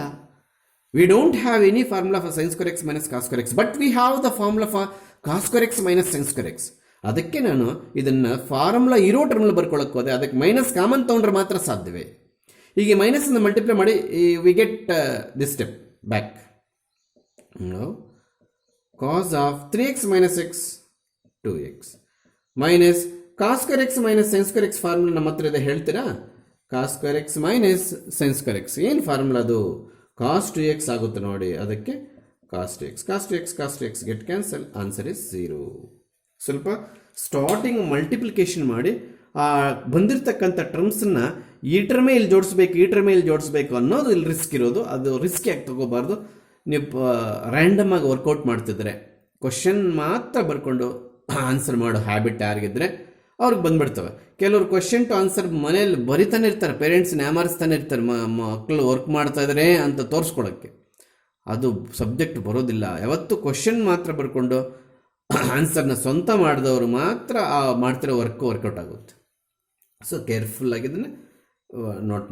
we don't have any formula for sine square X minus cos square x, but we have the formula for cos square X minus sine square x. ಅದಕ್ಕೆ ನಾನು ಇದನ್ನು ಫಾರ್ಮುಲಾ ಇರೋ ಟರ್ಮ್ನಲ್ಲಿ ಬರ್ಕೊಳ್ಳೋಕೆ ಹೋದೆ, ಅದಕ್ಕೆ ಮೈನಸ್ ಕಾಮನ್ ತೊಗೊಂಡ್ರೆ ಮಾತ್ರ ಸಾಧ್ಯವೇ. ಹೀಗೆ ಮೈನಸ್ನ ಮಲ್ಟಿಪ್ಲೈ ಮಾಡಿ we get this step back. Cos of 3x minus x 2x minus cos square X minus sine square x formula ನಮ್ಮ ಹತ್ರ ಇದೆ, ಹೇಳ್ತೀರಾ? Cos square X minus sine square x ಏನು ಫಾರ್ಮುಲಾ ಅದು? ಕಾಸ್ 2x ಆಗುತ್ತೆ ನೋಡಿ, ಅದಕ್ಕೆ cos 2x cos 2x cos 2x get cancel, answer is 0. ಸ್ವಲ್ಪ ಸ್ಟಾರ್ಟಿಂಗ್ ಮಲ್ಟಿಪ್ಲಿಕೇಶನ್ ಮಾಡಿ ಆ ಬಂದಿರತಕ್ಕಂಥ ಟರ್ಮ್ಸನ್ನು ಈ ಟರ್ಮೇ ಇಲ್ಲಿ ಜೋಡಿಸ್ಬೇಕು, ಈ ಟರ್ಮೇ ಇಲ್ಲಿ ಜೋಡಿಸ್ಬೇಕು ಅನ್ನೋದು ಇಲ್ಲಿ ರಿಸ್ಕ್ ಇರೋದು. ಅದು ರಿಸ್ಕ್ ಯಾಕೆ ತಗೋಬಾರ್ದು. ನೀವು ರ್ಯಾಂಡಮ್ ಆಗಿ ವರ್ಕೌಟ್ ಮಾಡ್ತಿದ್ರೆ ಕ್ವಶನ್ ಮಾತ್ರ ಬರ್ಕೊಂಡು ಆನ್ಸರ್ ಮಾಡೋ ಹ್ಯಾಬಿಟ್ ಯಾರಿಗಿದ್ರೆ ಅವ್ರಿಗೆ ಬಂದ್ಬಿಡ್ತವೆ. ಕೆಲವರು ಕ್ವಶನ್ ಟು ಆನ್ಸರ್ ಮನೇಲಿ ಬರಿತಾನೆ ಇರ್ತಾರೆ, ಪೇರೆಂಟ್ಸ್ನ ಯಾಮಾರಿಸ್ತಾನೆ ಇರ್ತಾರೆ, ಮಕ್ಕಳು ವರ್ಕ್ ಮಾಡ್ತಾ ಇದ್ದಾರೆ ಅಂತ ತೋರಿಸ್ಕೊಳಕ್ಕೆ. ಅದು ಸಬ್ಜೆಕ್ಟ್ ಬರೋದಿಲ್ಲ. ಯಾವತ್ತು ಕ್ವಶನ್ ಮಾತ್ರ ಬರ್ಕೊಂಡು ಆನ್ಸರ್ನ ಸ್ವಂತ ಮಾಡಿದವರು ಮಾತ್ರ ಮಾಡ್ತಿರೋ ವರ್ಕೌಟ್ ಆಗುತ್ತೆ. ಸೊ ಕೇರ್ಫುಲ್ಲಾಗಿ ಇದನ್ನು ನೋಟ್ಸ್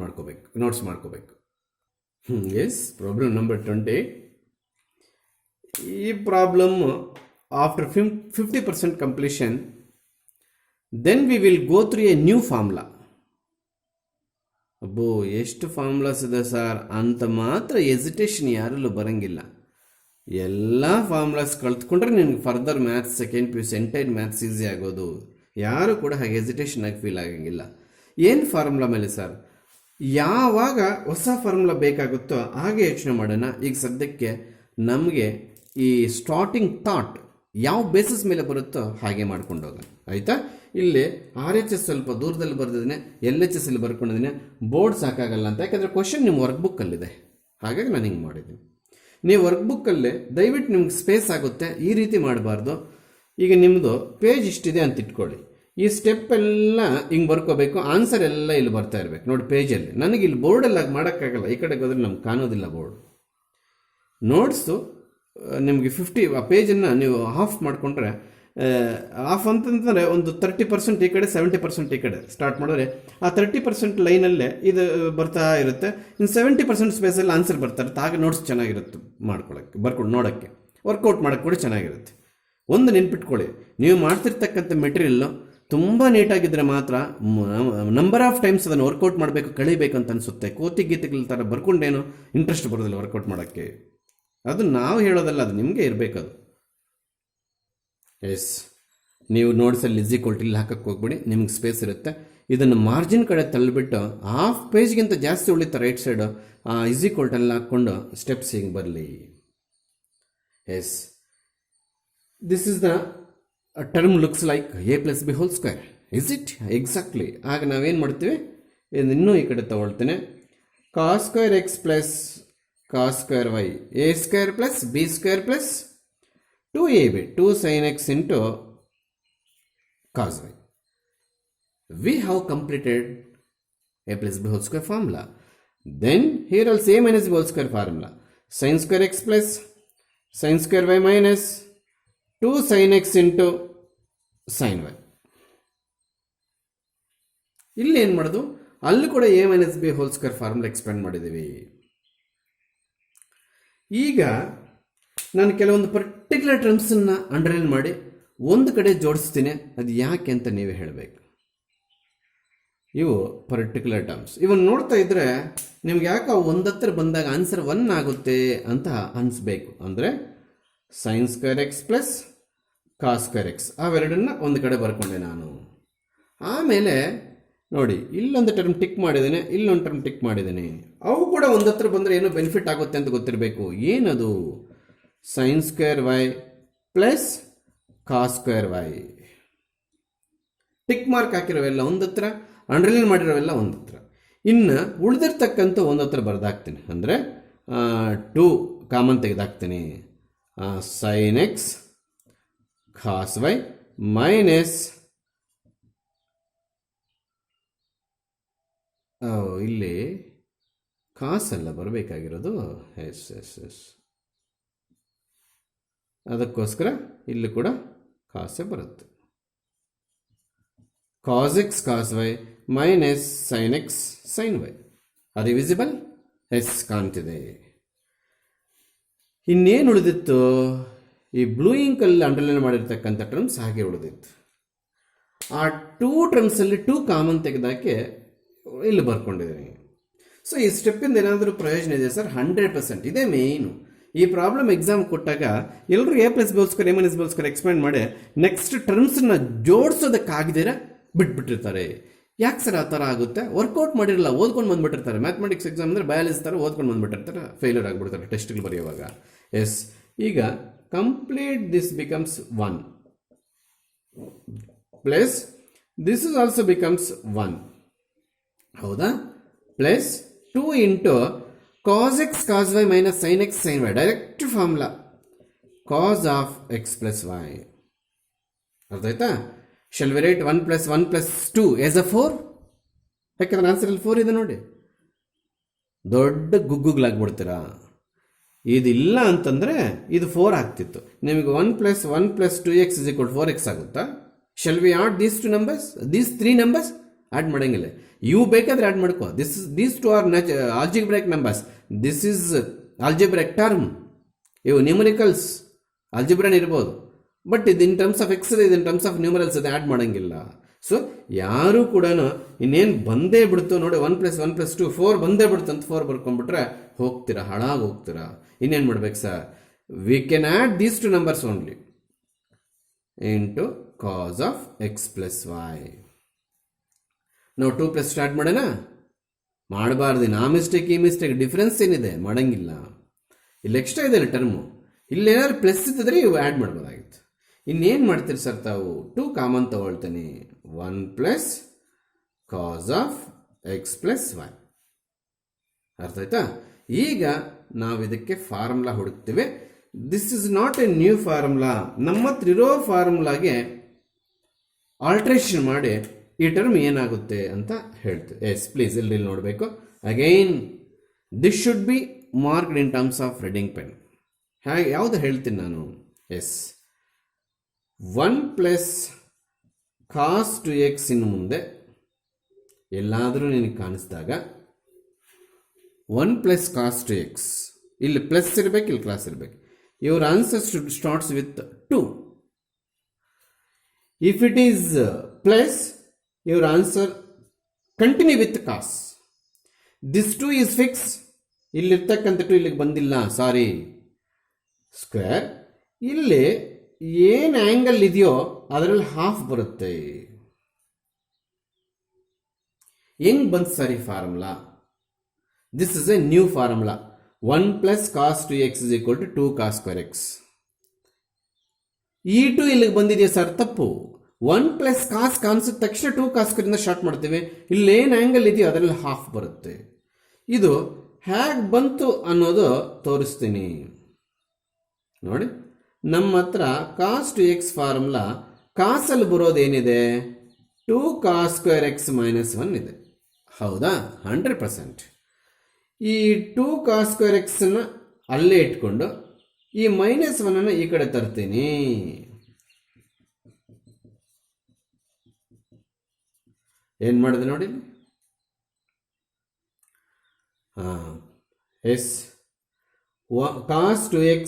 ಮಾಡ್ಕೋಬೇಕು. Yes, problem number 20. ಈ problem after 50% completion then we will go through a new formula. ಅಬ್ಬೋ, ಎಷ್ಟು ಫಾರ್ಮುಲಾಸ್ ಇದೆ ಸರ್ ಅಂತ ಮಾತ್ರ ಎಸಿಟೇಷನ್ ಯಾರಲ್ಲೂ ಬರೋಂಗಿಲ್ಲ. ಎಲ್ಲ ಫಾರ್ಮುಲಾಸ್ ಕಲ್ತ್ಕೊಂಡ್ರೆ ನಿಮ್ಗೆ further maths second PUC entire maths easy ಆಗೋದು. ಯಾರು ಕೂಡ ಹಾಗೆ ಎಸಿಟೇಷನ್ ಆಗಿ ಫೀಲ್ ಆಗಂಗಿಲ್ಲ. ಏನು ಫಾರ್ಮುಲಾ ಮೇಲೆ ಸರ್? ಯಾವಾಗ ಹೊಸ ಫಾರ್ಮುಲಾ ಬೇಕಾಗುತ್ತೋ ಹಾಗೆ ಯೋಚನೆ ಮಾಡೋಣ. ಈಗ ಸದ್ಯಕ್ಕೆ ನಮಗೆ ಈ ಸ್ಟಾರ್ಟಿಂಗ್ ಥಾಟ್ ಯಾವ ಬೇಸಿಸ್ ಮೇಲೆ ಬರುತ್ತೋ ಹಾಗೆ ಮಾಡ್ಕೊಂಡು ಹೋಗೋಣ, ಆಯಿತಾ? ಇಲ್ಲಿ RHS ಸ್ವಲ್ಪ ದೂರದಲ್ಲಿ ಬರೆದಿದ್ದೀನಿ, LHS ಇಲ್ಲಿ ಬರ್ಕೊಂಡಿದ್ದೀನಿ. ಬೋರ್ಡ್ ಸಾಕಾಗಲ್ಲ ಅಂತ, ಯಾಕಂದರೆ ಕ್ವಶನ್ ನಿಮ್ಮ ವರ್ಕ್ ಬುಕ್ಕಲ್ಲಿದೆ, ಹಾಗಾಗಿ ನಾನು ಹಿಂಗೆ ಮಾಡಿದ್ದೀನಿ. ನೀವು ವರ್ಕ್ ಬುಕ್ಕಲ್ಲೇ ದಯವಿಟ್ಟು ನಿಮ್ಗೆ ಸ್ಪೇಸ್ ಆಗುತ್ತೆ, ಈ ರೀತಿ ಮಾಡಬಾರ್ದು. ಈಗ ನಿಮ್ಮದು ಪೇಜ್ ಇಷ್ಟಿದೆ ಅಂತ ಇಟ್ಕೊಳ್ಳಿ, ಈ ಸ್ಟೆಪ್ ಎಲ್ಲ ಹಿಂಗೆ ಬರ್ಕೋಬೇಕು, ಆನ್ಸರ್ ಎಲ್ಲ ಇಲ್ಲಿ ಬರ್ತಾ ಇರಬೇಕು ನೋಡಿ ಪೇಜಲ್ಲಿ. ನನಗೆ ಇಲ್ಲಿ ಬೋರ್ಡಲ್ಲಿ ಮಾಡೋಕ್ಕಾಗಲ್ಲ, ಈ ಕಡೆಗೆ ಹೋದ್ರೆ ನಮ್ಗೆ ಕಾಣೋದಿಲ್ಲ ಬೋರ್ಡ್. ನೋಟ್ಸು ನಿಮಗೆ 50 ಆ ಪೇಜನ್ನು ನೀವು ಆಫ್ ಮಾಡಿಕೊಂಡ್ರೆ, ಆಫ್ ಅಂತಂದರೆ ಒಂದು 30% ಈ ಕಡೆ 70% ಈ ಕಡೆ ಸ್ಟಾರ್ಟ್ ಮಾಡಿದ್ರೆ ಆ 30% ಲೈನಲ್ಲೇ ಇದು ಬರ್ತಾ ಇರುತ್ತೆ. ಇನ್ನು 70% ಸ್ಪೇಸಲ್ಲಿ ಆನ್ಸರ್ ಬರ್ತಾ ಇರುತ್ತೆ. ಆಗ ನೋಟ್ಸ್ ಚೆನ್ನಾಗಿರುತ್ತೆ ಮಾಡ್ಕೊಳ್ಳೋಕ್ಕೆ, ಬರ್ಕೊಂಡು ನೋಡೋಕ್ಕೆ, ವರ್ಕೌಟ್ ಮಾಡೋಕ್ಕೆ ಕೂಡ ಚೆನ್ನಾಗಿರುತ್ತೆ. ಒಂದು ನೆನ್ಪಿಟ್ಕೊಳ್ಳಿ, ನೀವು ಮಾಡ್ತಿರ್ತಕ್ಕಂಥ ಮೆಟೀರಿಯಲ್ಲು ತುಂಬ ನೀಟಾಗಿದ್ದರೆ ಮಾತ್ರ ನಂಬರ್ ಆಫ್ ಟೈಮ್ಸ್ ಅದನ್ನು ವರ್ಕೌಟ್ ಮಾಡಬೇಕು, ಕಳಿಬೇಕು ಅಂತ ಅನಿಸುತ್ತೆ. ಕೋತಿ ಗೀತೆಗಳ ಥರ ಬರ್ಕೊಂಡೇನು ಇಂಟ್ರೆಸ್ಟ್ ಬರೋದಿಲ್ಲ ವರ್ಕೌಟ್ ಮಾಡೋಕ್ಕೆ. ಅದು ನಾವು ಹೇಳೋದಲ್ಲ, ಅದು ನಿಮಗೆ ಇರಬೇಕದು. ಎಸ್, ನೀವು ನೋಟ್ಸಲ್ಲಿ ಇಲ್ಲಿ ಹಾಕಕ್ಕೆ ಹೋಗ್ಬಿಡಿ, ನಿಮ್ಗೆ ಸ್ಪೇಸ್ ಇರುತ್ತೆ. ಇದನ್ನು ಮಾರ್ಜಿನ್ ಕಡೆ ತಳ್ಳಿಬಿಟ್ಟು ಹಾಫ್ ಪೇಜ್ಗಿಂತ ಜಾಸ್ತಿ ಉಳಿತಾ ರೈಟ್ ಸೈಡು ಅಲ್ಲಿ ಹಾಕ್ಕೊಂಡು ಸ್ಟೆಪ್ಸ್ ಹಿಂಗೆ ಬರಲಿ. Yes, this is the term looks like a + b whole square, is it? Exactly. ಆಗ ನಾವೇನು ಮಾಡ್ತೀವಿ, ಇನ್ನೂ ಈ ಕಡೆ ತಗೊಳ್ತೇನೆ. Cos square X plus cos square Y a square plus b square plus 2ab 2 sin x into cos y. We have completed a + b whole square formula. Then here also a minus b whole square formula. Sin square x plus sin square y minus 2 sin x into sin y. ಇಲ್ಲಿ ಏನು ಮಾಡೋದು, ಅಲ್ಲಿ ಕೂಡ A minus B whole square formula expand ಮಾಡಿದ್ದೀವಿ. ಈಗ ನಾನು ಕೆಲವೊಂದು particular ಟರ್ಮ್ಸನ್ನು underline ಮಾಡಿ ಒಂದು ಕಡೆ ಜೋಡಿಸ್ತೀನಿ. ಅದು ಯಾಕೆ ಅಂತ ನೀವೇ ಹೇಳಬೇಕು. ಇವು ಪರ್ಟಿಕ್ಯುಲರ್ ಟರ್ಮ್ಸ್. ಇವನ್ನ ನೋಡ್ತಾ ಇದ್ರೆ ನಿಮ್ಗೆ ಯಾಕೆ ಒಂದತ್ರ ಬಂದಾಗ ಆನ್ಸರ್ 1 ಆಗುತ್ತೆ ಅಂತ ಅನಿಸ್ಬೇಕು. ಅಂದರೆ sine square X plus cos square X ಅವೆರಡನ್ನ ಒಂದು ಕಡೆ ಬರ್ಕೊಂಡೆ ನಾನು. ಆಮೇಲೆ ನೋಡಿ, ಇಲ್ಲೊಂದು ಟರ್ಮ್ ಟಿಕ್ ಮಾಡಿದ್ದೇನೆ, ಇಲ್ಲೊಂದು ಟರ್ಮ್ ಟಿಕ್ ಮಾಡಿದ್ದೇನೆ. ಅವು ಕೂಡ ಒಂದತ್ರ ಬಂದರೆ ಏನೋ ಬೆನಿಫಿಟ್ ಆಗುತ್ತೆ ಅಂತ ಗೊತ್ತಿರಬೇಕು. ಏನದು? Sine square Y plus cos square Y. Tick mark ಹಾಕಿರೋವೆಲ್ಲ ಒಂದತ್ರ, ಅಂಡರ್ಲೈನ್ ಮಾಡಿರೋವೆಲ್ಲ ಒಂದತ್ರ. ಇನ್ನು ಉಳಿದಿರ್ತಕ್ಕಂಥ ಒಂದತ್ರ ಬರೆದಾಕ್ತೀನಿ. ಅಂದರೆ 2 ಕಾಮನ್ ತೆಗೆದಾಕ್ತೀನಿ. Sine X cos Y minus ಇಲ್ಲಿ ಕಾಸಲ್ಲ ಬರಬೇಕಾಗಿರೋದು. ಎಸ್ ಅದಕ್ಕೋಸ್ಕರ ಇಲ್ಲಿ ಕೂಡ ಕಾಸೇ ಬರುತ್ತೆ. Cos X cos Y minus sine X sine Y. ಅದು ವಿಸಿಬಲ್? ಎಸ್, ಕಾಣ್ತಿದೆ. ಇನ್ನೇನು ಉಳಿದಿತ್ತು? ಈ ಬ್ಲೂ ಇಂಕಲ್ಲಿ ಅಂಡರ್ಲೈನ್ ಮಾಡಿರ್ತಕ್ಕಂಥ ಟರ್ಮ್ಸ್ ಹಾಗೆ ಉಳಿದಿತ್ತು. ಆ 2 ಟರ್ಮ್ಸಲ್ಲಿ 2 ಕಾಮನ್ ತೆಗೆದಾಕೆ ಇಲ್ಲಿ ಬರ್ಕೊಂಡಿದ್ದೀನಿ. ಸೊ ಈ ಸ್ಟೆಪ್ಪಿಂದ ಏನಾದರೂ ಪ್ರಯೋಜನ ಇದೆ ಸರ್? 100%. ಇದೇ ಮೇಯ್ನು. ಈ ಪ್ರಾಬ್ಲಮ್ ಎಕ್ಸಾಮ್ ಕೊಟ್ಟಾಗ ಎಲ್ಲರೂ A plus B square A minus B square expand ಮಾಡಿ ನೆಕ್ಸ್ಟ್ ಟರ್ಮ್ಸನ್ನ ಜೋಡಿಸೋದಕ್ಕಾಗದಿರ ಬಿಟ್ಬಿಟ್ಟಿರ್ತಾರೆ. ಯಾಕೆ ಸರ್ ಆ ಥರ ಆಗುತ್ತೆ? ವರ್ಕೌಟ್ ಮಾಡಿರಲ್ಲ, ಓದ್ಕೊಂಡು ಬಂದ್ಬಿಟ್ಟಿರ್ತಾರೆ. ಮ್ಯಾಥಮೆಟಿಕ್ಸ್ ಎಕ್ಸಾಮ್ ಅಂದರೆ ಬಯಾಲಜಿ ಥರ ಓದ್ಕೊಂಡು ಬಂದ್ಬಿಟ್ಟಿರ್ತಾರೆ, ಫೇಲ್ಯೂರ್ ಆಗಿಬಿಡ್ತಾರೆ ಟೆಸ್ಟ್ಗಳು ಬರೆಯುವಾಗ. ಎಸ್, ಈಗ complete this becomes 1 plus this is also becomes 1. ಹೌದಾ? Plus 2 into cos X cos Y minus sine X sine y. Direct formula cos of X plus Y. ಅರ್ಥ ಆಯ್ತಾ? Shall we write 1 plus 1 plus 2 as a 4? ಯಾಕಂದ್ರೆ ಆನ್ಸರಲ್ಲಿ 4 ಇದೆ ನೋಡಿ. ದೊಡ್ಡ ಗುಗ್ಗುಗಳಾಗ್ಬಿಡ್ತೀರಾ. ಇದಿಲ್ಲ ಅಂತಂದರೆ ಇದು 4 ಆಗ್ತಿತ್ತು. ನಿಮಗೆ 1 plus 1 plus 2x is equal 4x ಆಗುತ್ತಾ? Shall we add these 2 numbers? These 3 numbers add ಮಾಡೋಂಗಿಲ್ಲ. ಇವು ಬೇಕಾದರೆ ಆ್ಯಡ್ ಮಾಡ್ಕೋ. These 2 are algebraic numbers. This is algebraic term. ಇವು ನ್ಯೂಮರಿಕಲ್ಸ್ ಆಲ್ಜಿಬ್ರಾನ್ ಇರ್ಬೋದು, ಬಟ್ ಇದು ಇನ್ ಟರ್ಮ್ಸ್ ಆಫ್ ಎಕ್ಸ್, ಇದು ಇನ್ ಟರ್ಮ್ಸ್ ಆಫ್ ನ್ಯೂಮರಲ್ಸ್, ಅದು ಆ್ಯಡ್ ಮಾಡೋಂಗಿಲ್ಲ. ಸೊ ಯಾರೂ ಕೂಡ ಇನ್ನೇನು ಬಂದೇ ಬಿಡ್ತು ನೋಡಿ, 1 ಪ್ಲಸ್ 1 ಪ್ಲಸ್ 2 4 ಬಂದೇ ಬಿಡ್ತು ಅಂತ 4 ಬರ್ಕೊಂಡ್ಬಿಟ್ರೆ ಹೋಗ್ತೀರಾ, ಹಾಳಾಗಿ ಹೋಗ್ತೀರಾ. ಇನ್ನೇನು ಮಾಡ್ಬೇಕು ಸರ್? We can add these 2 numbers only into cos of X plus y. ನಾವು 2 ಪ್ಲಸ್ ಸ್ಟಾರ್ಟ್ ಮಾಡೋಣ? ಮಾಡಬಾರ್ದು. ಆ ಮಿಸ್ಟೇಕ್ ಈ ಮಿಸ್ಟೇಕ್ ಡಿಫ್ರೆನ್ಸ್ ಏನಿದೆ? ಮಾಡೋಂಗಿಲ್ಲ. ಇಲ್ಲಿ ಎಕ್ಸ್ಟ್ರಾ ಇದೆ ಟರ್ಮು, ಇಲ್ಲೇನಾದ್ರು ಪ್ಲಸ್ ಇದ್ದಿದ್ರೆ ಇವು ಆ್ಯಡ್ ಮಾಡ್ಬೋದಾಗಿತ್ತು. ಇನ್ನೇನು ಮಾಡ್ತೀರಿ ಸರ್ ತಾವು? 2 ಕಾಮನ್ ತಗೊಳ್ತೀನಿ. 1 plus cos of X plus Y. ಅರ್ಥ ಆಯ್ತಾ? ಈಗ ನಾವು ಇದಕ್ಕೆ ಫಾರ್ಮುಲಾ ಹುಡುಕ್ತೀವಿ. This is not a new formula. ನಮ್ಮ ಹತ್ರ ಇರೋ ಫಾರ್ಮುಲಾಗೆ ಆಲ್ಟ್ರೇಷನ್ ಮಾಡಿ ಈ ಟರ್ಮ್ ಏನಾಗುತ್ತೆ ಅಂತ ಹೇಳ್ತೀವಿ. ಎಸ್, ಪ್ಲೀಸ್ ಇಲ್ಲಿ ನೋಡಬೇಕು. Again this should be marked in terms of reading pen. ಹಾಗೆ ಯಾವುದು ಹೇಳ್ತೀನಿ ನಾನು? ಎಸ್, 1 ಪ್ಲಸ್ ಕಾಸ್ 2x ಇನ್ನು ಮುಂದೆ ಎಲ್ಲಾದರೂ ನಿನಗೆ ಕಾಣಿಸಿದಾಗ 1 ಪ್ಲಸ್ ಕಾಸ್ 2x, ಇಲ್ಲಿ ಪ್ಲಸ್ ಇರಬೇಕು, ಇಲ್ಲಿ ಕ್ಲಾಸ್ ಇರಬೇಕು. Your answer starts with 2. If it is plus, your answer continue with cos. This 2 is fixed. ಇಲ್ಲಿರ್ತಕ್ಕಂಥ 2 ಇಲ್ಲಿಗೆ ಬಂದಿಲ್ಲ, ಸಾರಿ. ಸ್ಕ್ವೇರ್ ಇಲ್ಲಿ ಏನು ಆ್ಯಂಗಲ್ ಇದೆಯೋ ಅದರಲ್ಲಿ ಹಾಫ್ ಬರುತ್ತೆ. ಹೆಂಗ್ ಬಂತು ಸರಿ formula? This is a new formula. 1 plus cos 2x is equal to 2 cos square x. ಈ 2 ಇಲ್ಲಿಗೆ ಬಂದಿದೆಯಾ ಸರ್? ತಪ್ಪು. 1 ಪ್ಲಸ್ ಕಾಸ್ ಕಾಣಿಸಿದ ತಕ್ಷಣ 2 ಕಾಸ್ ಸ್ಕ್ವೇರಿಂದ ಸ್ಟಾರ್ಟ್ ಮಾಡ್ತೀವಿ. ಇಲ್ಲಿ ಏನು ಆ್ಯಂಗಲ್ ಇದೆಯೋ ಅದರಲ್ಲಿ ಹಾಫ್ ಬರುತ್ತೆ. ಇದು ಹೇಗೆ ಬಂತು ಅನ್ನೋದು ತೋರಿಸ್ತೀನಿ ನೋಡಿ. ನಮ್ಮ ಹತ್ರ ಕಾಸ್ 2x ಫಾರ್ಮುಲಾ ಕಾಸಲ್ಲಿ ಬರೋದೇನಿದೆ? 2 ಕಾಸ್ ಸ್ಕ್ವೇರ್ ಎಕ್ಸ್ ಮೈನಸ್ 1 ಇದೆ. ಹೌದಾ? 100%. ಈ 2 ಕಾಸ್ ಸ್ಕ್ವೇರ್ ಎಕ್ಸನ್ನು ಅಲ್ಲೇ ಇಟ್ಕೊಂಡು ಈ ಮೈನಸ್ 1 ಈ ಕಡೆ ತರ್ತೀನಿ. ಏನು ಮಾಡಿದೆ ನೋಡಿ, ಹಾಂ yes cos 2x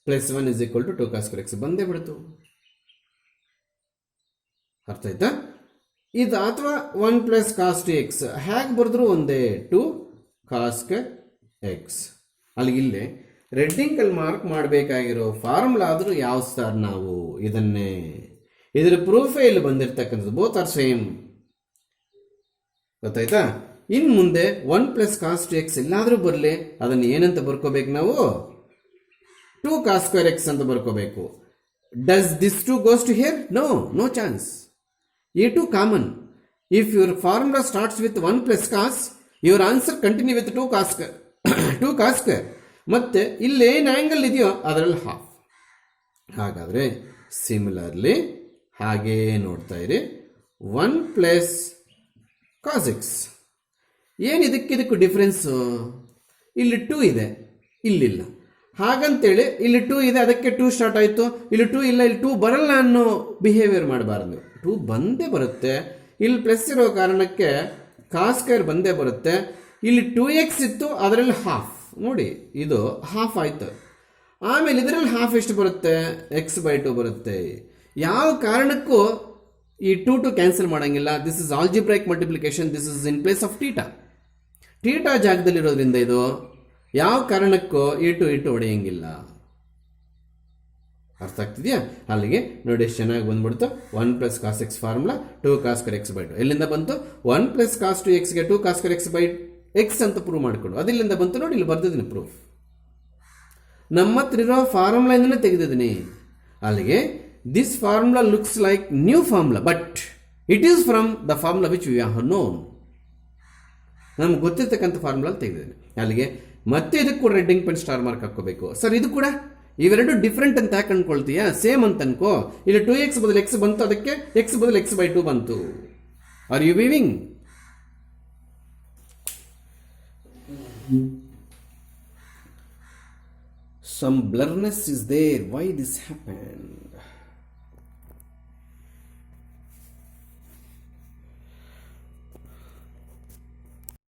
plus 1 is equal to 2 cos square x ಬಂದೇ ಬಿಡ್ತು. ಅರ್ಥ ಆಯ್ತಾ? ಇದು ಅಥವಾ 1 ಪ್ಲಸ್ ಕಾಸ್ 2x ಹೇಗೆ ಬರೆದ್ರು ಒಂದೇ, 2 ಕಾಸ್ ಸ್ಕ್ವೇರ್ ಎಕ್ಸ್. ಅಲ್ಲಿಗೆ ಇಲ್ಲೇ ರೆಡ್ಡಿಂಕಲ್ಲಿ ಮಾರ್ಕ್ ಮಾಡಬೇಕಾಗಿರೋ ಫಾರ್ಮುಲಾ ಆದರೂ ಯಾವ ಸರ್ ನಾವು ಇದನ್ನೇ, ಇದರ ಪ್ರೂಫೇ ಇಲ್ಲಿ ಬಂದಿರತಕ್ಕಂಥದ್ದು, ಬೋತ್ ಆರ್ ಸೇಮ್. ಗೊತ್ತಾಯ್ತಾ? ಇನ್ನು ಮುಂದೆ 1 ಪ್ಲಸ್ ಕಾಸ್ 2x ಎಲ್ಲಾದರೂ ಬರಲಿ, ಅದನ್ನು ಏನಂತ ಬರ್ಕೋಬೇಕು ನಾವು, 2 ಕಾಸ್ ಸ್ಕ್ವೇರ್ ಎಕ್ಸ್ ಅಂತ ಬರ್ಕೋಬೇಕು. Does this 2 goes to here? No chance. ಈ 2 common. If your formula starts with 1 plus cos, your answer continue with 2 cos square. ಮತ್ತೆ ಇಲ್ಲಿ ಏನು ಆ್ಯಂಗಲ್ ಇದೆಯೋ ಅದರಲ್ಲಿ ಹಾಫ್. ಹಾಗಾದರೆ ಸಿಮಿಲರ್ಲಿ ಹಾಗೇ ನೋಡ್ತಾ ಇರಿ, 1 ಪ್ಲಸ್ ಕಾಸ್ ಎಕ್ಸ್. ಏನು ಇದಕ್ಕಿದಕ್ಕೂ ಡಿಫ್ರೆನ್ಸು? ಇಲ್ಲಿ 2 ಇದೆ, ಇಲ್ಲಿಲ್ಲ. ಹಾಗಂತೇಳಿ ಇಲ್ಲಿ 2 ಇದೆ ಅದಕ್ಕೆ 2 ಸ್ಟಾರ್ಟ್ ಆಯಿತು, ಇಲ್ಲಿ 2 ಇಲ್ಲ, ಇಲ್ಲಿ 2 ಬರಲ್ಲ ಅನ್ನೋ ಬಿಹೇವಿಯರ್ ಮಾಡಬಾರ್ದು. 2 ಬಂದೇ ಬರುತ್ತೆ. ಇಲ್ಲಿ ಪ್ಲಸ್ ಇರೋ ಕಾರಣಕ್ಕೆ ಕಾಸ್ ಸ್ಕ್ವೇರ್ ಬಂದೇ ಬರುತ್ತೆ. ಇಲ್ಲಿ 2x ಇತ್ತು, ಅದರಲ್ಲಿ ಹಾಫ್ ನೋಡಿ, ಇದು ಹಾಫ್ ಆಯಿತು. ಆಮೇಲೆ ಇದರಲ್ಲಿ ಹಾಫ್ ಎಷ್ಟು ಬರುತ್ತೆ? x/2 ಬರುತ್ತೆ. ಯಾವ ಕಾರಣಕ್ಕೂ ಈ 2 ಕ್ಯಾನ್ಸಲ್ ಮಾಡೋಂಗಿಲ್ಲ. This is algebraic multiplication, this is in place of theta ಜಾಗದಲ್ಲಿರೋದ್ರಿಂದ ಇದು ಯಾವ ಕಾರಣಕ್ಕೂ ಈ 2 ಹೊಡೆಯಂಗಿಲ್ಲ. ಅರ್ಥ ಆಗ್ತಿದೆಯಾ? ಅಲ್ಲಿಗೆ ನೋಡಿ ಎಷ್ಟು ಚೆನ್ನಾಗಿ ಬಂದ್ಬಿಡ್ತು. 1 plus cos x formula 2 cos square x/2 ಎಲ್ಲಿಂದ ಬಂತು? 1 ಪ್ಲಸ್ ಕಾಸ್ 2xಗೆ 2 ಕಾಸ್ ಸ್ಕ್ವೇರ್ x/x ಅಂತ ಪ್ರೂವ್ ಮಾಡಿಕೊಂಡು ಅದೆಲ್ಲಿಂದ ಬಂತು ನೋಡಿ, ಇಲ್ಲಿ ಬರ್ದಿದ್ದೀನಿ ಪ್ರೂಫ್. ನಮ್ಮ ಹತ್ರ ಇರೋ ಫಾರ್ಮುಲಾಯಿಂದನೇ ತೆಗೆದಿದ್ದೀನಿ. ಅಲ್ಲಿಗೆ this formula looks like new formula, but it is from the formula which we have known. ನಮ್ಗೆ ಗೊತ್ತಿರ್ತಕ್ಕಂಥ ಫಾರ್ಮುಲಾ ತೆಗೆದಿದ್ದೀನಿ. ಅಲ್ಲಿಗೆ ಮತ್ತೆ ಇದಕ್ಕೆ ಕೂಡ ರೆಡ್ಡಿಂಗ್ ಪೆನ್ ಸ್ಟಾರ್ ಮಾರ್ಕ್ ಹಾಕೋಬೇಕು. ಸರ್ ಇದು ಕೂಡ ಇವೆರಡು ಡಿಫ್ರೆಂಟ್ ಅಂತ ಯಾಕೆ ಅನ್ಕೊಳ್ತೀಯಾ? ಸೇಮ್ ಅಂತ ಅನ್ಕೋ. ಇಲ್ಲಿ 2x ಬದಲು x ಬಂತು, ಅದಕ್ಕೆ x ಬದಲು x/2 ಬಂತು. Are you viewing? Some blurriness is there. Why this happened?